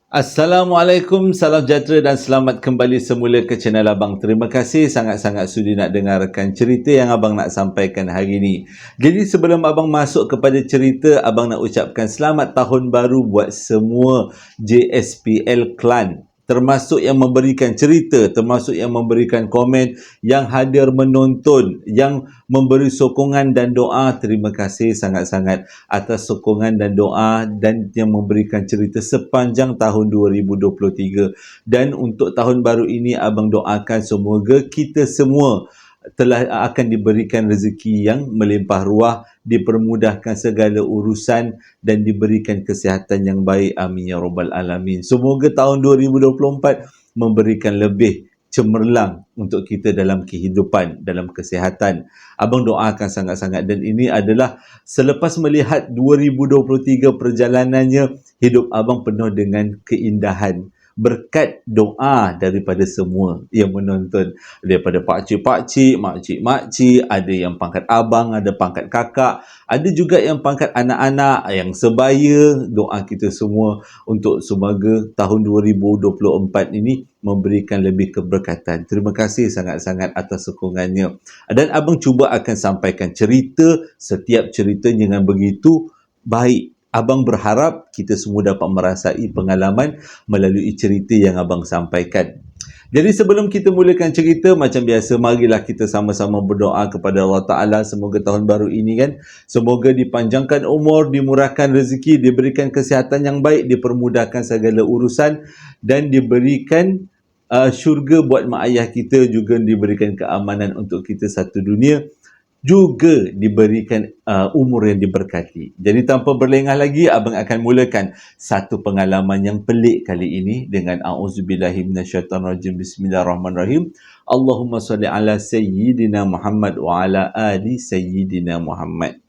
Assalamualaikum, salam sejahtera dan selamat kembali semula ke channel Abang. Terima kasih sangat-sangat sudi nak dengarkan cerita yang Abang nak sampaikan hari ini. Jadi sebelum Abang masuk kepada cerita, Abang nak ucapkan selamat tahun baru buat semua JSPL Klan. Termasuk yang memberikan cerita, termasuk yang memberikan komen, yang hadir menonton, yang memberi sokongan dan doa. Terima kasih sangat-sangat atas sokongan dan doa dan yang memberikan cerita sepanjang tahun 2023. Dan untuk tahun baru ini, Abang doakan semoga kita semua akan diberikan rezeki yang melimpah ruah, dipermudahkan segala urusan dan diberikan kesihatan yang baik. Amin ya rabbal alamin. Semoga tahun 2024 memberikan lebih cemerlang untuk kita dalam kehidupan, dalam kesihatan. Abang doakan sangat-sangat, dan ini adalah selepas melihat 2023 perjalanannya, hidup abang penuh dengan keindahan berkat doa daripada semua yang menonton, daripada pakcik-pakcik, makcik-makcik, ada yang pangkat abang, ada pangkat kakak, ada juga yang pangkat anak-anak, yang sebaya. Doa kita semua untuk semoga tahun 2024 ini memberikan lebih keberkatan. Terima kasih sangat-sangat atas sokongannya. Dan abang cuba akan sampaikan cerita, setiap cerita dengan begitu baik. Abang berharap kita semua dapat merasai pengalaman melalui cerita yang abang sampaikan. Jadi sebelum kita mulakan cerita, macam biasa, marilah kita sama-sama berdoa kepada Allah Ta'ala. Semoga tahun baru ini kan, semoga dipanjangkan umur, dimurahkan rezeki, diberikan kesihatan yang baik, dipermudahkan segala urusan dan diberikan syurga buat mak ayah kita, juga diberikan keamanan untuk kita satu dunia, juga diberikan umur yang diberkati. Jadi tanpa berlengah lagi, abang akan mulakan satu pengalaman yang pelik kali ini dengan a'udzubillahi minasyaitanirrajim. Bismillahirrahmanirrahim. Allahumma salli ala sayyidina Muhammad wa ala ali sayyidina Muhammad.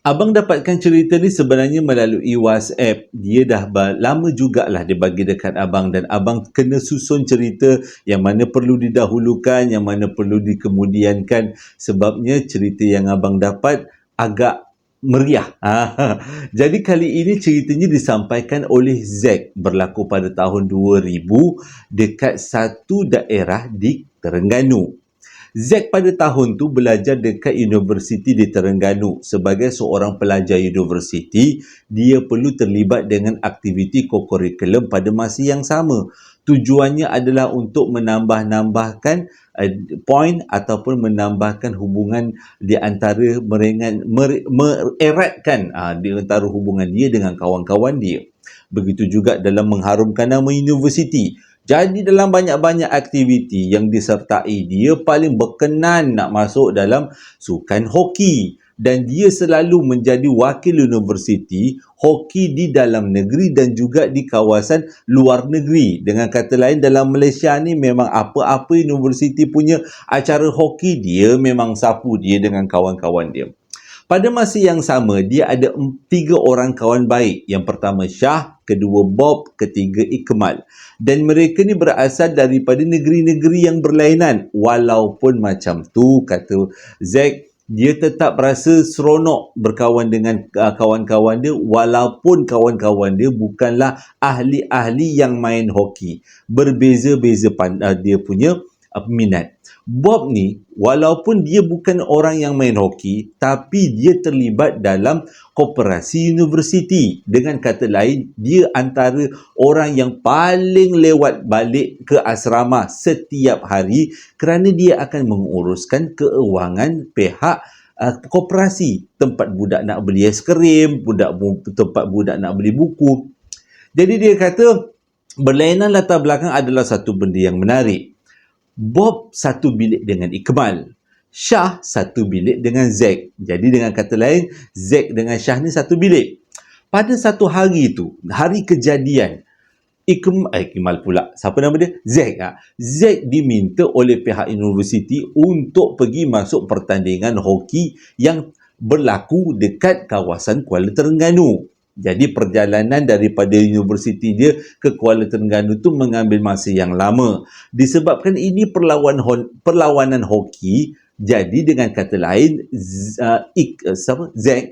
Abang dapatkan cerita ni sebenarnya melalui WhatsApp. Dia dah lama jugalah dia bagi dekat abang, dan abang kena susun cerita yang mana perlu didahulukan, yang mana perlu dikemudiankan. Sebabnya cerita yang abang dapat agak meriah. Jadi kali ini ceritanya disampaikan oleh Zack, berlaku pada tahun 2000 dekat satu daerah di Terengganu. Zack pada tahun tu belajar dekat universiti di Terengganu. Sebagai seorang pelajar universiti, dia perlu terlibat dengan aktiviti kokurikulum pada masa yang sama. Tujuannya adalah untuk menambahkan poin ataupun menambahkan hubungan di antara mereratkan di antara hubungan dia dengan kawan-kawan dia. Begitu juga dalam mengharumkan nama universiti. Jadi dalam banyak-banyak aktiviti yang disertai, dia paling berkenan nak masuk dalam sukan hoki. Dan dia selalu menjadi wakil universiti hoki di dalam negeri dan juga di kawasan luar negeri. Dengan kata lain, dalam Malaysia ni memang apa-apa universiti punya acara hoki, dia memang sapu dia dengan kawan-kawan dia. Pada masa yang sama, dia ada 3 orang kawan baik. Yang pertama Syah, kedua Bob, ketiga Ikmal. Dan mereka ni berasal daripada negeri-negeri yang berlainan. Walaupun macam tu, kata Zack, dia tetap rasa seronok berkawan dengan kawan-kawan dia, walaupun kawan-kawan dia bukanlah ahli-ahli yang main hoki. Berbeza-beza dia punya minat. Bob ni, walaupun dia bukan orang yang main hoki, tapi dia terlibat dalam koperasi universiti. Dengan kata lain, dia antara orang yang paling lewat balik ke asrama setiap hari kerana dia akan menguruskan keuangan pihak koperasi. Tempat budak nak beli aiskrim, tempat budak nak beli buku. Jadi dia kata, berlainan latar belakang adalah satu benda yang menarik. Bob satu bilik dengan Ikmal, Syah satu bilik dengan Zack. Jadi dengan kata lain, Zack dengan Syah ni satu bilik. Pada satu hari tu, hari kejadian, Ikmal pula, siapa nama dia? Zack. Zack diminta oleh pihak universiti untuk pergi masuk pertandingan hoki yang berlaku dekat kawasan Kuala Terengganu. Jadi perjalanan daripada universiti dia ke Kuala Terengganu tu mengambil masa yang lama. Disebabkan ini perlawanan hoki, jadi dengan kata lain, Zack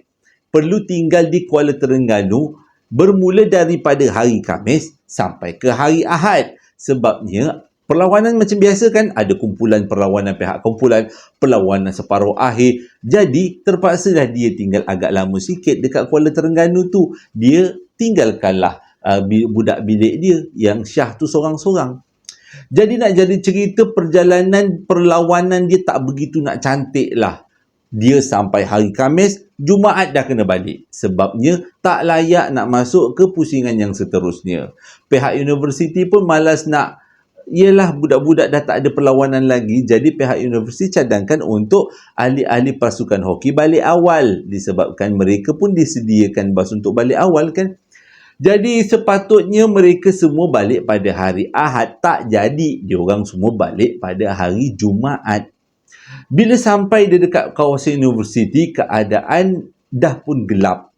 perlu tinggal di Kuala Terengganu bermula daripada hari Khamis sampai ke hari Ahad. Sebabnya perlawanan macam biasa kan, ada kumpulan perlawanan pihak kumpulan, perlawanan separuh akhir. Jadi terpaksalah dia tinggal agak lama sikit dekat Kuala Terengganu tu. Dia tinggalkanlah budak bilik dia yang Syah tu sorang-sorang. Jadi nak jadi cerita perjalanan perlawanan dia tak begitu nak cantik lah. Dia sampai hari Khamis, Jumaat dah kena balik. Sebabnya tak layak nak masuk ke pusingan yang seterusnya. Pihak universiti pun malas nak, yelah budak-budak dah tak ada perlawanan lagi. Jadi pihak universiti cadangkan untuk ahli-ahli pasukan hoki balik awal. Disebabkan mereka pun disediakan bas untuk balik awal kan. Jadi sepatutnya mereka semua balik pada hari Ahad. Tak jadi. Diorang semua balik pada hari Jumaat. Bila sampai dia dekat kawasan universiti, keadaan dah pun gelap.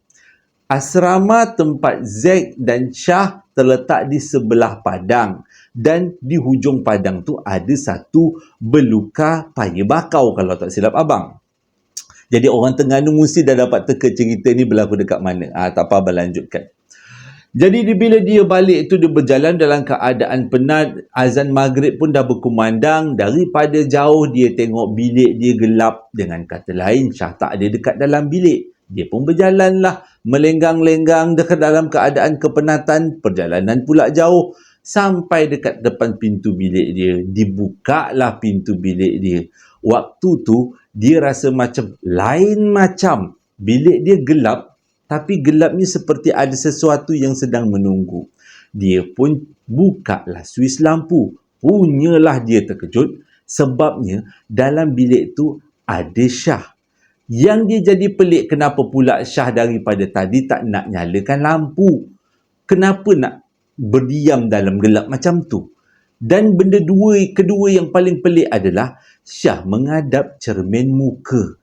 Asrama tempat Zack dan Syah terletak di sebelah padang. Dan di hujung padang tu ada satu beluka paya bakau kalau tak silap abang. Jadi orang Terengganu mesti dah dapat teka cerita ni berlaku dekat mana. Tak apa abang lanjutkan. Jadi bila dia balik tu, dia berjalan dalam keadaan penat. Azan maghrib pun dah berkumandang. Daripada jauh dia tengok bilik dia gelap. Dengan kata lain, Syah tak ada dekat dalam bilik. Dia pun berjalanlah melenggang-lenggang dekat dalam keadaan kepenatan. Perjalanan pula jauh. Sampai dekat depan pintu bilik dia. Dibukalah pintu bilik dia. Waktu tu dia rasa macam lain macam. Bilik dia gelap. Tapi gelapnya seperti ada sesuatu yang sedang menunggu. Dia pun bukalah suis lampu. Punyalah dia terkejut. Sebabnya dalam bilik tu ada Syah. Yang dia jadi pelik, kenapa pula Syah daripada tadi tak nak nyalakan lampu. Kenapa nak berdiam dalam gelap macam tu. Dan benda kedua yang paling pelik adalah Syah menghadap cermin muka.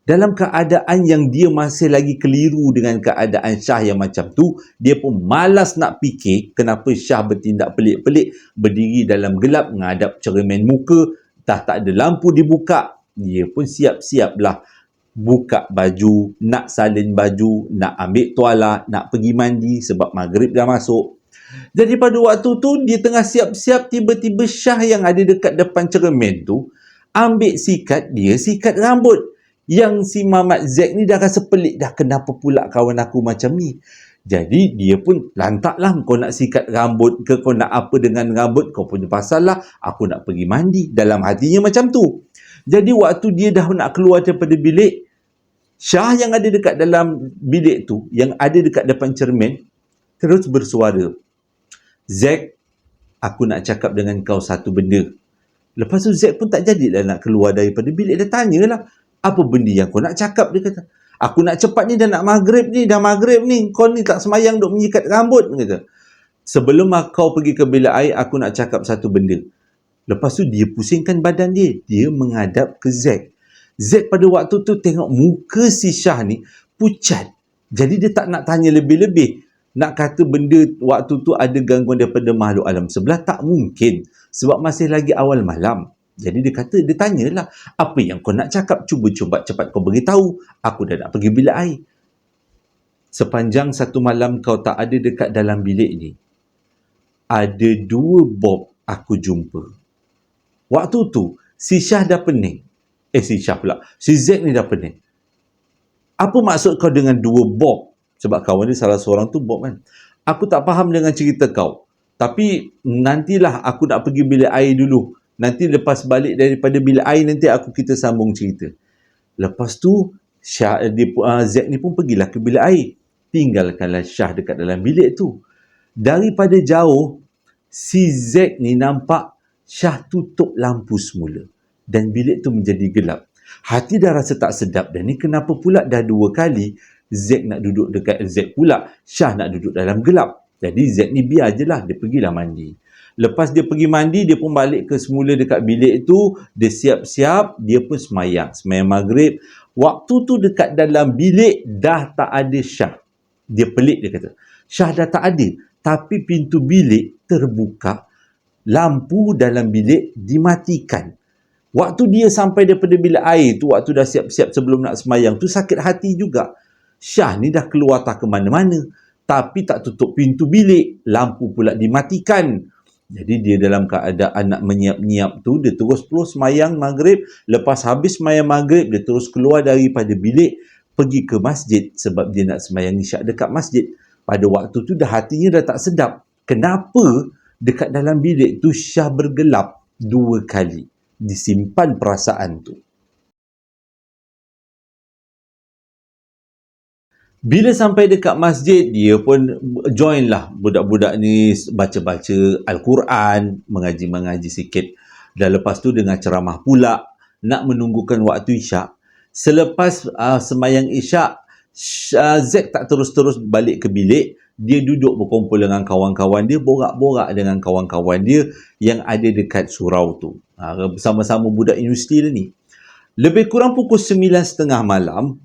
Dalam keadaan yang dia masih lagi keliru dengan keadaan Syah yang macam tu, dia pun malas nak fikir kenapa Syah bertindak pelik-pelik, berdiri dalam gelap, menghadap cermin muka, dah tak ada lampu dibuka. Dia pun siap-siaplah buka baju, nak salin baju, nak ambil tuala, nak pergi mandi sebab maghrib dah masuk. Jadi pada waktu tu, dia tengah siap-siap, tiba-tiba Syah yang ada dekat depan cermin tu, ambil sikat rambut. Yang si Mamat Zack ni dah rasa pelik dah, kenapa pula kawan aku macam ni. Jadi dia pun lantaklah, kau nak sikat rambut ke, kau nak apa dengan rambut, kau punya pasal lah, aku nak pergi mandi. Dalam hatinya macam tu. Jadi waktu dia dah nak keluar daripada bilik, Syah yang ada dekat dalam bilik tu, yang ada dekat depan cermin, terus bersuara, Zack, aku nak cakap dengan kau satu benda. Lepas tu Zack pun tak jadilah nak keluar daripada bilik. Dia tanyalah, apa benda yang kau nak cakap? Dia kata, aku nak cepat ni, dah nak maghrib ni, dah maghrib ni, kau ni tak semayang duk menyikat rambut. Dia kata, sebelum kau pergi ke bilik air, aku nak cakap satu benda. Lepas tu dia pusingkan badan dia, dia menghadap ke Zack. Zack pada waktu tu tengok muka si Syah ni pucat. Jadi dia tak nak tanya lebih-lebih. Nak kata benda waktu tu ada gangguan daripada makhluk alam sebelah, tak mungkin. Sebab masih lagi awal malam. Jadi dia tanyalah, apa yang kau nak cakap? Cuba cepat kau beritahu. Aku dah nak pergi bilik air. Sepanjang satu malam kau tak ada dekat dalam bilik ni, ada 2 Bob aku jumpa. Waktu tu, si Syah dah pening. Si Zack ni dah pening. Apa maksud kau dengan 2 Bob? Sebab kawan dia salah seorang tu Bob kan. Aku tak faham dengan cerita kau. Tapi nantilah aku nak pergi bilik air dulu. Nanti lepas balik daripada bilik air, nanti kita sambung cerita. Lepas tu, Zack ni pun pergilah ke bilik air. Tinggalkanlah Syah dekat dalam bilik tu. Daripada jauh, si Zack ni nampak Syah tutup lampu semula. Dan bilik tu menjadi gelap. Hati dah rasa tak sedap. Dan ni kenapa pula dah 2 kali Zack nak duduk dekat Zack pula, Syah nak duduk dalam gelap. Jadi Zack ni biar je lah, dia pergilah mandi. Lepas dia pergi mandi, dia pun balik ke semula dekat bilik tu. Dia siap-siap, dia pun semayang maghrib. Waktu tu dekat dalam bilik dah tak ada Syah. Dia pelik, dia kata, Syah dah tak ada. Tapi pintu bilik terbuka. Lampu dalam bilik dimatikan. Waktu dia sampai daripada bilik air tu, waktu dah siap-siap sebelum nak semayang tu, sakit hati juga. Syah ni dah keluar tak ke mana-mana, tapi tak tutup pintu bilik, lampu pula dimatikan. Jadi dia dalam keadaan nak menyiap-nyiap tu, dia terus semayang maghrib. Lepas habis semayang maghrib, dia terus keluar daripada bilik, pergi ke masjid sebab dia nak semayang isyak dekat masjid. Pada waktu tu dah hatinya dah tak sedap. Kenapa dekat dalam bilik tu Syah bergelap 2 kali? Disimpan perasaan tu. Bila sampai dekat masjid, dia pun join lah budak-budak ni baca-baca Al-Quran, mengaji-mengaji sikit. Dan lepas tu dengan ceramah pula, nak menunggukan waktu isyak. Selepas semayang isyak, Zack tak terus-terus balik ke bilik. Dia duduk berkumpul dengan kawan-kawan dia, borak-borak dengan kawan-kawan dia yang ada dekat surau tu. Bersama-sama budak universiti dia ni. Lebih kurang pukul 9.30 malam,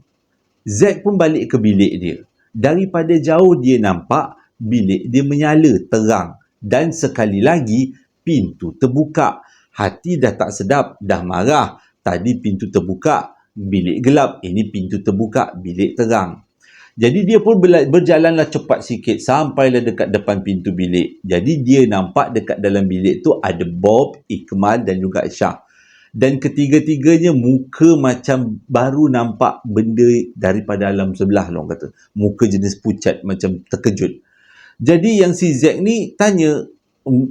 Zack pun balik ke bilik dia. Daripada jauh dia nampak bilik dia menyala terang. Dan sekali lagi pintu terbuka. Hati dah tak sedap, dah marah. Tadi pintu terbuka, bilik gelap. Ini pintu terbuka, bilik terang. Jadi dia pun berjalanlah cepat sikit sampailah dekat depan pintu bilik. Jadi dia nampak dekat dalam bilik tu ada Bob, Ikmal dan juga Syah. Dan ketiga-tiganya muka macam baru nampak benda daripada alam sebelah lah orang kata. Muka jenis pucat macam terkejut. Jadi yang si Zack ni tanya,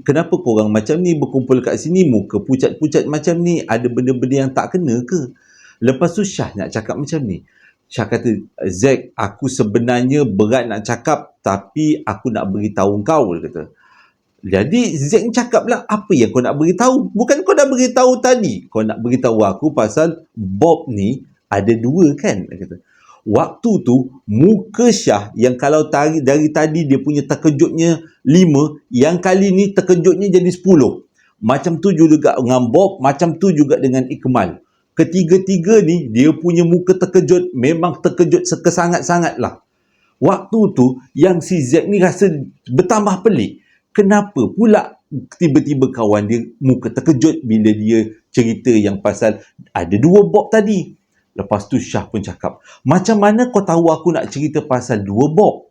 kenapa korang macam ni berkumpul kat sini, muka pucat-pucat macam ni, ada benda-benda yang tak kena ke? Lepas tu Syah nak cakap macam ni. Syah kata, Zack, aku sebenarnya berat nak cakap tapi aku nak beritahu kau, dia kata. Jadi Zack cakap lah, apa yang kau nak beritahu? Bukan kau dah beritahu tadi. Kau nak beritahu aku pasal Bob ni ada 2 kan? Dia kata. Waktu tu muka Syah yang kalau dari tadi dia punya terkejutnya 5, yang kali ni terkejutnya jadi 10. Macam tu juga dengan Bob, macam tu juga dengan Ikmal. Ketiga-tiga ni dia punya muka terkejut, memang terkejut sekesangat-sangat lah. Waktu tu yang si Zack ni rasa bertambah pelik. Kenapa pula tiba-tiba kawan dia muka terkejut bila dia cerita yang pasal ada 2 Bob tadi. Lepas tu Syah pun cakap, macam mana kau tahu aku nak cerita pasal 2 Bob?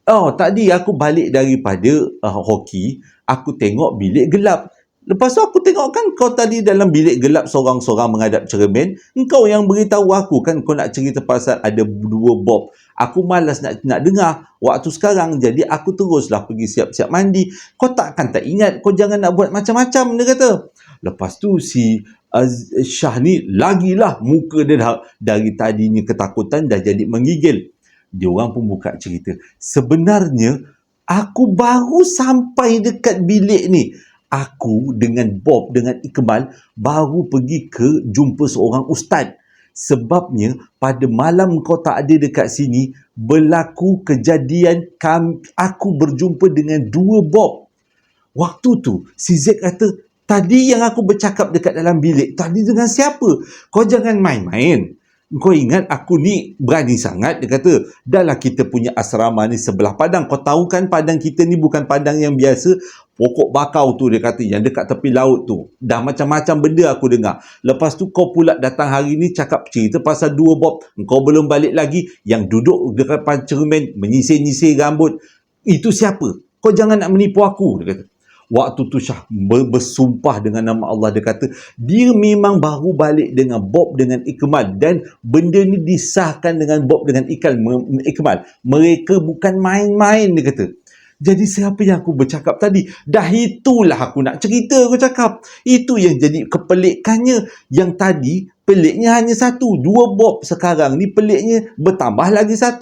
Oh, tadi aku balik daripada hoki, aku tengok bilik gelap. Lepas tu aku tengok kan kau tadi dalam bilik gelap sorang-sorang menghadap cermin. Engkau yang beritahu aku kan kau nak cerita pasal ada 2 Bob. Aku malas nak dengar waktu sekarang. Jadi aku teruslah pergi siap-siap mandi. Kau takkan tak ingat, kau jangan nak buat macam-macam, dia kata. Lepas tu si Syah ni lagilah muka dia dari tadinya ketakutan dah jadi menggigil. Dia orang pun buka cerita. Sebenarnya aku baru sampai dekat bilik ni. Aku dengan Bob, dengan Ikmal baru pergi ke jumpa seorang ustaz. Sebabnya pada malam kau tak ada dekat sini, berlaku kejadian aku berjumpa dengan 2 Bob. Waktu tu si Zack kata, tadi yang aku bercakap dekat dalam bilik, tadi dengan siapa? Kau jangan main-main. Kau ingat aku ni berani sangat, dia kata. Dahlah kita punya asrama ni sebelah padang. Kau tahu kan padang kita ni bukan padang yang biasa. Pokok bakau tu, dia kata, yang dekat tepi laut tu. Dah macam-macam benda aku dengar. Lepas tu kau pula datang hari ni cakap cerita pasal 2 Bob. Kau belum balik lagi. Yang duduk dekat depan cermin, menyisir-nyisir rambut. Itu siapa? Kau jangan nak menipu aku, dia kata. Waktu tu Syah bersumpah dengan nama Allah. Dia kata, dia memang baru balik dengan Bob dengan Ikmal. Dan benda ni disahkan dengan Bob dengan Ikmal. Mereka bukan main-main, dia kata. Jadi siapa yang aku bercakap tadi? Dah itulah aku nak cerita, aku cakap. Itu yang jadi kepelikannya. Yang tadi, peliknya hanya 1. 2 Bob. Sekarang ni peliknya bertambah lagi 1.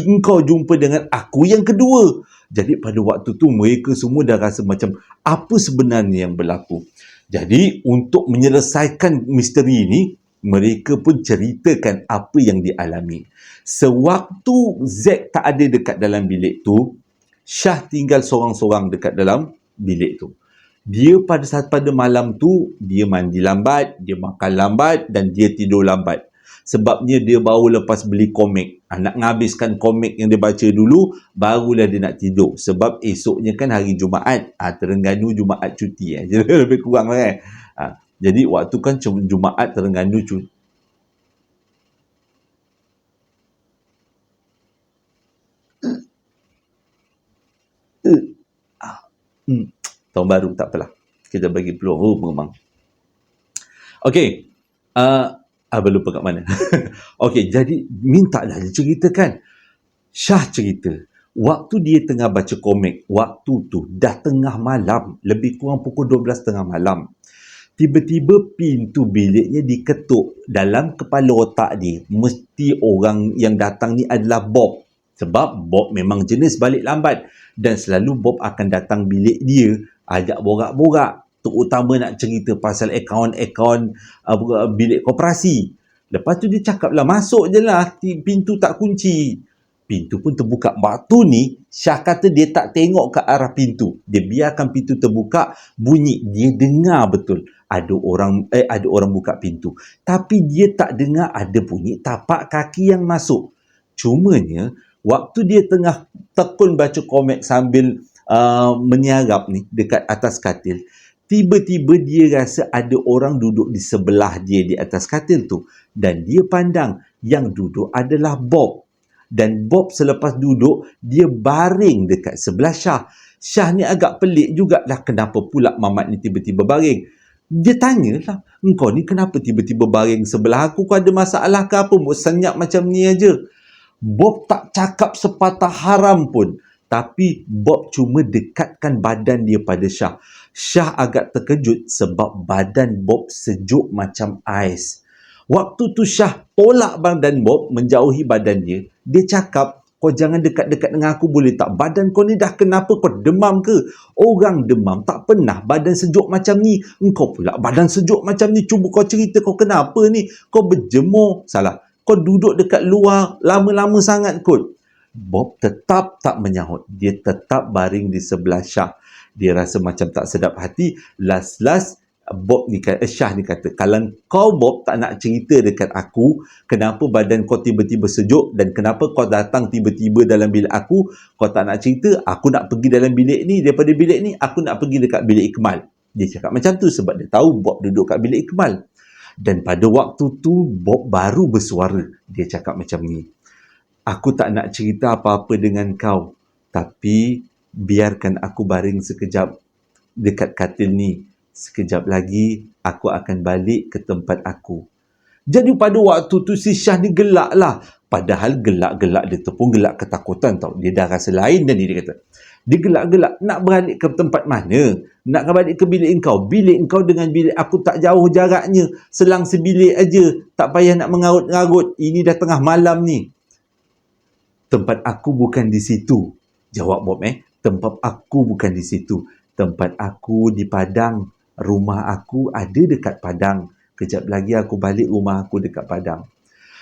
Engkau jumpa dengan aku yang kedua. Jadi pada waktu tu mereka semua dah rasa macam apa sebenarnya yang berlaku. Jadi untuk menyelesaikan misteri ini, mereka pun ceritakan apa yang dialami. Sewaktu Zack tak ada dekat dalam bilik tu, Syah tinggal sorang-sorang dekat dalam bilik tu. Dia pada malam tu, dia mandi lambat, dia makan lambat dan dia tidur lambat. Sebabnya dia baru lepas beli komik. Nak menghabiskan komik yang dia baca dulu, barulah dia nak tidur. Sebab esoknya kan hari Jumaat. Terengganu Jumaat cuti. Jadi lebih kurang lah kan. Jadi waktu kan Jumaat Terengganu cuti. Tahun baru, tak apalah. Kita bagi peluang. Oh, memang. Okey. Lupa kat mana. Okey, jadi mintalah dia ceritakan. Syah cerita, waktu dia tengah baca komik, waktu tu dah tengah malam, lebih kurang pukul 12 tengah malam. Tiba-tiba pintu biliknya diketuk. Dalam kepala otak dia, mesti orang yang datang ni adalah Bob. Sebab Bob memang jenis balik lambat. Dan selalu Bob akan datang bilik dia, ajak borak-borak. Terutama nak cerita pasal akaun-akaun bilik koperasi. Lepas tu dia cakap lah, masuk je lah, pintu tak kunci. Pintu pun terbuka. Waktu ni, Syah kata dia tak tengok ke arah pintu. Dia biarkan pintu terbuka, bunyi. Dia dengar betul ada orang buka pintu. Tapi dia tak dengar ada bunyi tapak kaki yang masuk. Cumanya, waktu dia tengah tekun baca komik sambil meniarap ni dekat atas katil, tiba-tiba dia rasa ada orang duduk di sebelah dia di atas katil tu. Dan dia pandang yang duduk adalah Bob. Dan Bob selepas duduk, dia baring dekat sebelah Syah. Syah ni agak pelik jugalah, kenapa pula Mamat ni tiba-tiba baring. Dia tanyalah, engkau ni kenapa tiba-tiba baring sebelah aku? Kau ada masalah ke apa? Senyap macam ni aja. Bob tak cakap sepatah haram pun. Tapi Bob cuma dekatkan badan dia pada Syah. Syah agak terkejut sebab badan Bob sejuk macam ais. Waktu tu Syah tolak badan Bob, menjauhi badan dia. Dia cakap, kau jangan dekat-dekat dengan aku boleh tak? Badan kau ni dah kenapa? Kau demam ke? Orang demam tak pernah badan sejuk macam ni. Engkau pula badan sejuk macam ni. Cuba kau cerita kau kenapa ni? Kau berjemur. Salah. Kau duduk dekat luar lama-lama sangat kot. Bob tetap tak menyahut. Dia tetap baring di sebelah Syah. Dia rasa macam tak sedap hati. Last-last Syah ni kata, kalau kau Bob tak nak cerita dekat aku kenapa badan kau tiba-tiba sejuk dan kenapa kau datang tiba-tiba dalam bilik aku, kau tak nak cerita, aku nak pergi dalam bilik ni, daripada bilik ni aku nak pergi dekat bilik Ikmal. Dia cakap macam tu sebab dia tahu Bob duduk kat bilik Ikmal. Dan pada waktu tu Bob baru bersuara. Dia cakap macam ni, aku tak nak cerita apa-apa dengan kau, tapi biarkan aku baring sekejap dekat katil ni. Sekejap lagi, aku akan balik ke tempat aku. Jadi pada waktu tu si Syah ni gelak lah. Padahal gelak-gelak dia tu pun gelak ketakutan tau. Dia dah rasa lain dan dia kata, dia gelak-gelak, nak balik ke tempat mana? Nak balik ke bilik engkau? Bilik engkau dengan bilik aku tak jauh jaraknya. Selang sebilik aja. Tak payah nak mengarut-ngarut. Ini dah tengah malam ni. Tempat aku bukan di situ. Jawab Bob Tempat aku bukan di situ. Tempat aku di Padang. Rumah aku ada dekat Padang. Kejap lagi aku balik rumah aku dekat Padang.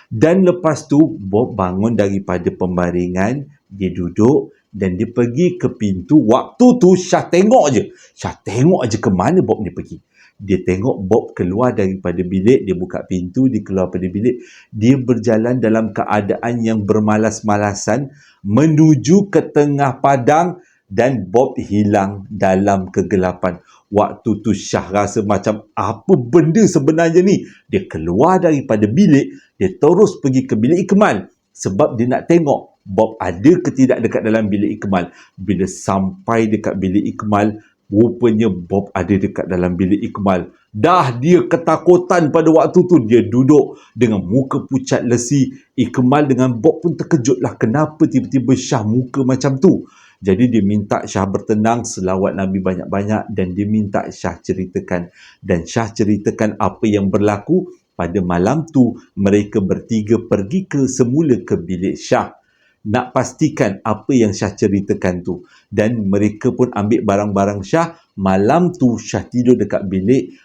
Dan lepas tu, Bob bangun daripada pembaringan. Dia duduk dan dia pergi ke pintu. Waktu tu, Syah tengok je. Syah tengok je ke mana Bob ni pergi. Dia tengok Bob keluar daripada bilik. Dia buka pintu, dia keluar daripada bilik. Dia berjalan dalam keadaan yang bermalas-malasan menuju ke tengah padang dan Bob hilang dalam kegelapan. Waktu tu Syah rasa macam apa benda sebenarnya ni. Dia keluar daripada bilik, dia terus pergi ke bilik Ikmal sebab dia nak tengok Bob ada ke tidak dekat dalam bilik Ikmal. Bila sampai dekat bilik Ikmal, rupanya Bob ada dekat dalam bilik Ikmal. Dah dia ketakutan pada waktu tu. Dia duduk dengan muka pucat lesi. Ikmal dengan Bob pun terkejutlah. Kenapa tiba-tiba Syah muka macam tu? Jadi dia minta Syah bertenang, selawat Nabi banyak-banyak dan dia minta Syah ceritakan. Dan Syah ceritakan apa yang berlaku pada malam tu. Mereka bertiga pergi semula ke bilik Syah. Nak pastikan apa yang Syah ceritakan tu. Dan mereka pun ambil barang-barang Syah. Malam tu Syah tidur dekat bilik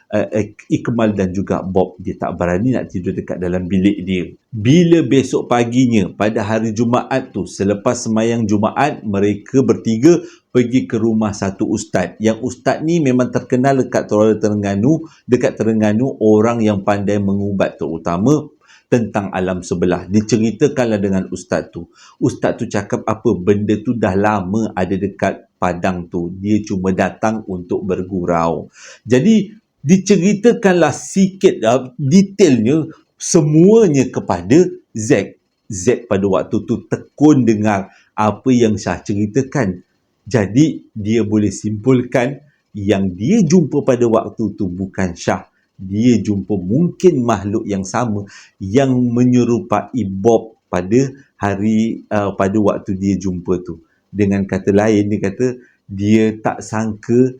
Ikmal dan juga Bob. Dia tak berani nak tidur dekat dalam bilik dia. Bila besok paginya pada hari Jumaat tu, selepas sembahyang Jumaat, mereka bertiga pergi ke rumah satu ustaz. Yang ustaz ni memang terkenal dekat Terengganu, orang yang pandai mengubat, terutama tentang alam sebelah. Diceritakanlah dengan ustaz tu. Ustaz tu cakap apa benda tu dah lama ada dekat Padang tu. Dia cuma datang untuk bergurau. Jadi diceritakanlah sikit detailnya semuanya kepada Z. Z pada waktu tu tekun dengar apa yang Syah ceritakan. Jadi dia boleh simpulkan yang dia jumpa pada waktu tu bukan Shah. Dia jumpa mungkin makhluk yang sama yang menyerupai Bob pada pada waktu dia jumpa tu. Dengan kata lain, dia kata dia tak sangka,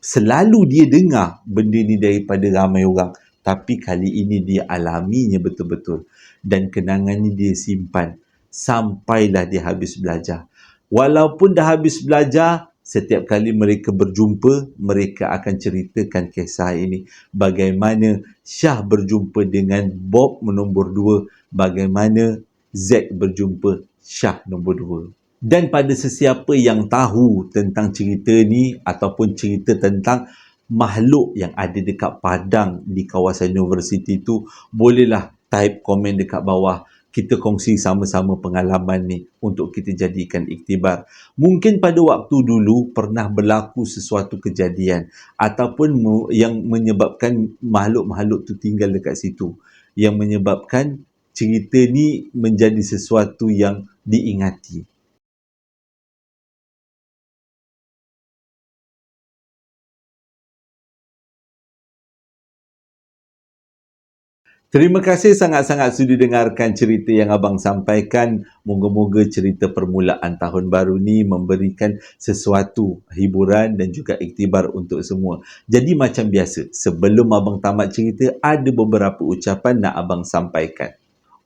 selalu dia dengar benda ni daripada ramai orang, tapi kali ini dia alaminya betul-betul, dan kenangan ni dia simpan sampailah dia habis belajar. Walaupun dah habis belajar, setiap kali mereka berjumpa, mereka akan ceritakan kisah ini. Bagaimana Shah berjumpa dengan Bob nombor 2, bagaimana Zack berjumpa Shah nombor 2. Dan pada sesiapa yang tahu tentang cerita ni ataupun cerita tentang makhluk yang ada dekat padang di kawasan universiti tu, bolehlah type komen dekat bawah. Kita kongsi sama-sama pengalaman ni untuk kita jadikan iktibar. Mungkin pada waktu dulu pernah berlaku sesuatu kejadian ataupun yang menyebabkan makhluk-makhluk tu tinggal dekat situ, yang menyebabkan cerita ni menjadi sesuatu yang diingati. Terima kasih sangat-sangat sudi dengarkan cerita yang abang sampaikan. Moga-moga cerita permulaan tahun baru ni memberikan sesuatu hiburan dan juga iktibar untuk semua. Jadi macam biasa, sebelum abang tamat cerita, ada beberapa ucapan nak abang sampaikan.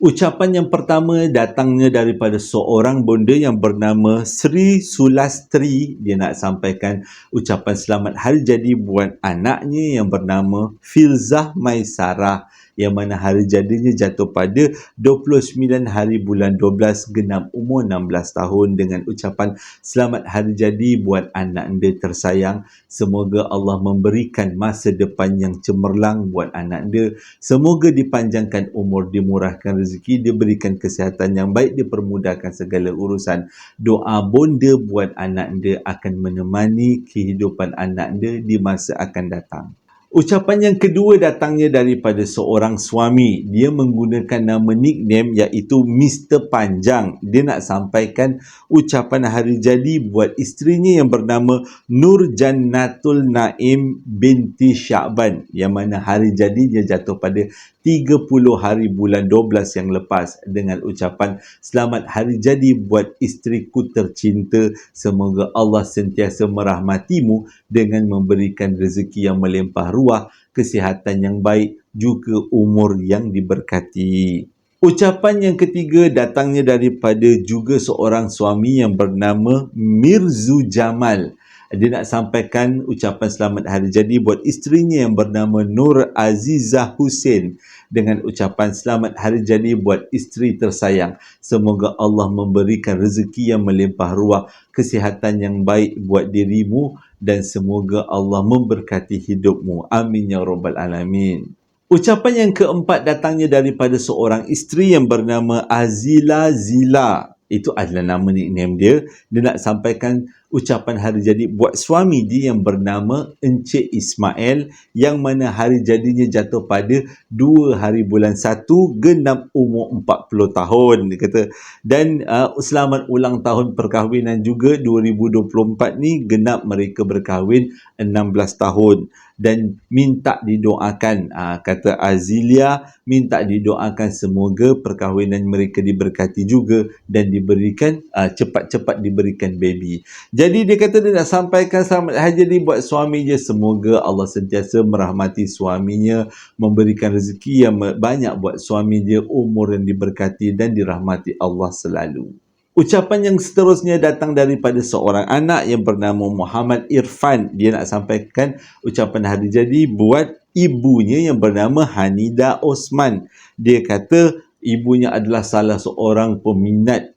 Ucapan yang pertama datangnya daripada seorang bonda yang bernama Sri Sulastri. Dia nak sampaikan ucapan selamat hari jadi buat anaknya yang bernama Filzah Maisarah, yang mana hari jadinya jatuh pada 29 hari bulan 12 genap umur 16 tahun, dengan ucapan selamat hari jadi buat anak anda tersayang. Semoga Allah memberikan masa depan yang cemerlang buat anak anda. Semoga dipanjangkan umur, dimurahkan rezeki, diberikan kesihatan yang baik, dipermudahkan segala urusan. Doa bonda buat anak anda akan menemani kehidupan anak anda di masa akan datang. Ucapan yang kedua datangnya daripada seorang suami. Dia menggunakan nama nickname iaitu Mr. Panjang. Dia nak sampaikan ucapan hari jadi buat isterinya yang bernama Nur Jannatul Naim binti Sya'ban, yang mana hari jadi dia jatuh pada 30 hari bulan 12 yang lepas, dengan ucapan selamat hari jadi buat isteriku tercinta. Semoga Allah sentiasa merahmatimu dengan memberikan rezeki yang melimpah ruah, kesihatan yang baik, juga umur yang diberkati. Ucapan yang ketiga datangnya daripada juga seorang suami yang bernama Mirzu Jamal. Dia nak sampaikan ucapan selamat hari jadi buat isterinya yang bernama Nur Azizah Hussein, dengan ucapan selamat hari jadi buat isteri tersayang. Semoga Allah memberikan rezeki yang melimpah ruah, kesihatan yang baik buat dirimu, dan semoga Allah memberkati hidupmu. Amin ya rabbal alamin. Ucapan yang keempat datangnya daripada seorang isteri yang bernama Azila Zila. Itu adalah nama nickname dia. Dia nak sampaikan ucapan hari jadi buat suami dia yang bernama Encik Ismail, yang mana hari jadinya jatuh pada 2 hari bulan 1 genap umur 40 tahun. Dia kata, dan selamat ulang tahun perkahwinan juga 2024 ni, genap mereka berkahwin 16 tahun. Dan minta didoakan, kata Azilia, minta didoakan semoga perkahwinan mereka diberkati juga dan diberikan cepat-cepat diberikan baby. Jadi dia kata dia nak sampaikan selamat hari jadi buat suami dia. Semoga Allah sentiasa merahmati suaminya, memberikan rezeki yang banyak buat suami dia, umur yang diberkati dan dirahmati Allah selalu. Ucapan yang seterusnya datang daripada seorang anak yang bernama Muhammad Irfan. Dia nak sampaikan ucapan hari jadi buat ibunya yang bernama Hanida Osman. Dia kata ibunya adalah salah seorang peminat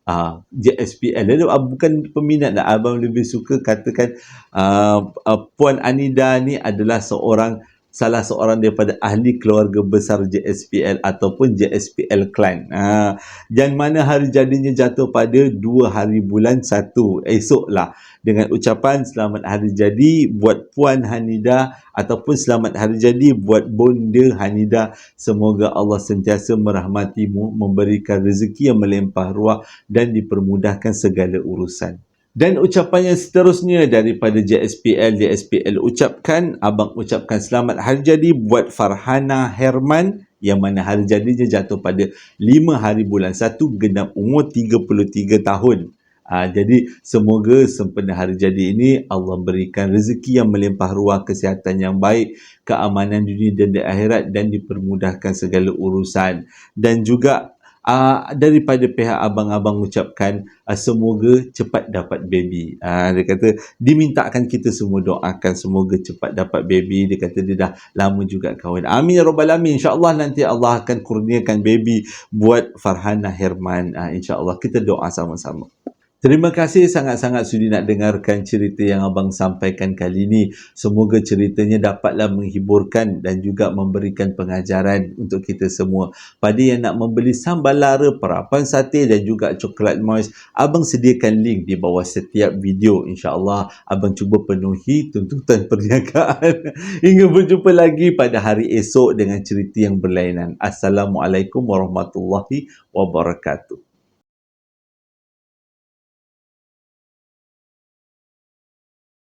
JSPL. Dia bukan peminat lah, abang lebih suka katakan Puan Hanida ni adalah salah seorang daripada ahli keluarga besar JSPL ataupun JSPL Clan. Yang mana hari jadinya jatuh pada 2 hari bulan 1, esoklah, dengan ucapan selamat hari jadi buat Puan Hanida ataupun selamat hari jadi buat Bonda Hanida. Semoga Allah sentiasa merahmatimu, memberikan rezeki yang melimpah ruah dan dipermudahkan segala urusan. Dan ucapan yang seterusnya daripada JSPL ucapkan, abang ucapkan selamat hari jadi buat Farhana Herman yang mana hari jadinya jatuh pada 5 hari bulan 1 genap umur 33 tahun. Jadi semoga sempena hari jadi ini Allah berikan rezeki yang melimpah ruah, kesihatan yang baik, keamanan dunia dan di akhirat dan dipermudahkan segala urusan. Dan juga daripada pihak abang-abang ucapkan semoga cepat dapat baby. Dia kata dimintakan kita semua doakan semoga cepat dapat baby. Dia kata dia dah lama juga kahwin. Amin ya rabbal alamin. InsyaAllah nanti Allah akan kurniakan baby buat Farhana Herman. InsyaAllah kita doa sama-sama. Terima kasih sangat-sangat sudi nak dengarkan cerita yang abang sampaikan kali ini. Semoga ceritanya dapatlah menghiburkan dan juga memberikan pengajaran untuk kita semua. Pada yang nak membeli sambal lara, perapan sate dan juga coklat moist, abang sediakan link di bawah setiap video. InsyaAllah abang cuba penuhi tuntutan perniagaan. Hingga berjumpa lagi pada hari esok dengan cerita yang berlainan. Assalamualaikum warahmatullahi wabarakatuh.